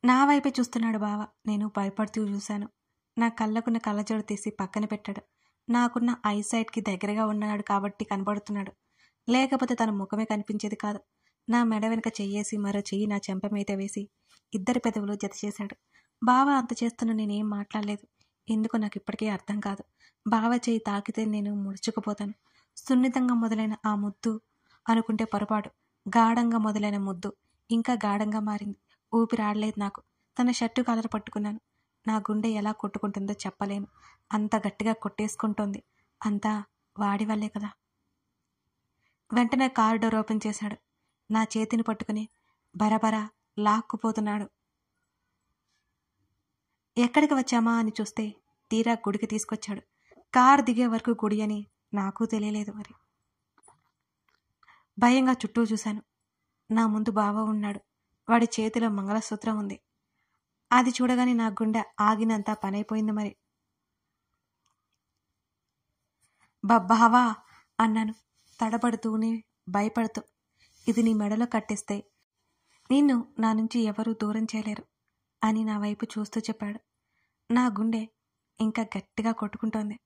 నా వైపే చూస్తున్నాడు బావ. నేను భయపడుతూ చూశాను. నా కళ్ళకున్న కళ్ళజోడు తీసి పక్కన పెట్టాడు. నాకున్న ఐసైట్‌కి దగ్గరగా ఉన్నాడు కాబట్టి కనబడుతున్నాడు. లేకపోతే తన ముఖమే కనిపించేది కాదు. నా మెడ వెనక చెయ్యేసి మరో చెయ్యి నా చెంప మీద వేసి ఇద్దరి పెదవులు జతచేశాడు. బావ అంత చేస్తున్నా నేనేం మాట్లాడలేదు. ఎందుకో నాకు ఇప్పటికీ అర్థం కాదు. బావ చెయ్యి తాకితే నేను ముడుచుకుపోతాను. సున్నితంగా మొదలైన ఆ ముద్దు అనుకుంటే పొరపాటు. గాఢంగా మొదలైన ముద్దు ఇంకా గాఢంగా మారింది. ఊపిరాడలేదు నాకు. తన షర్టు కాలర్ పట్టుకున్నాను. నా గుండె ఎలా కొట్టుకుంటుందో చెప్పలేను. అంత గట్టిగా కొట్టేసుకుంటోంది. అంతా వాడి వల్లే కదా. వెంటనే కారు డోర్ ఓపెన్ చేశాడు. నా చేతిని పట్టుకుని బరబరా లాక్కుపోతున్నాడు. ఎక్కడికి వచ్చామా అని చూస్తే తీరా గుడికి తీసుకొచ్చాడు. కారు దిగే వరకు గుడి అని నాకు తెలియలేదు మరి. భయంగా చుట్టూ చూశాను. నా ముందు బావ ఉన్నాడు. వాడి చేతిలో మంగళసూత్రం ఉంది. అది చూడగానే నా గుండె ఆగినంత పనైపోయింది మరి. బావా అన్నాను తడబడుతూనే, భయపడుతూ. ఇది నీ మెడలో కట్టేస్తే నిన్ను నా నుంచి ఎవరూ దూరం చేయలేరు అని నా వైపు చూస్తూ చెప్పాడు. నా గుండె ఇంకా గట్టిగా కొట్టుకుంటోంది.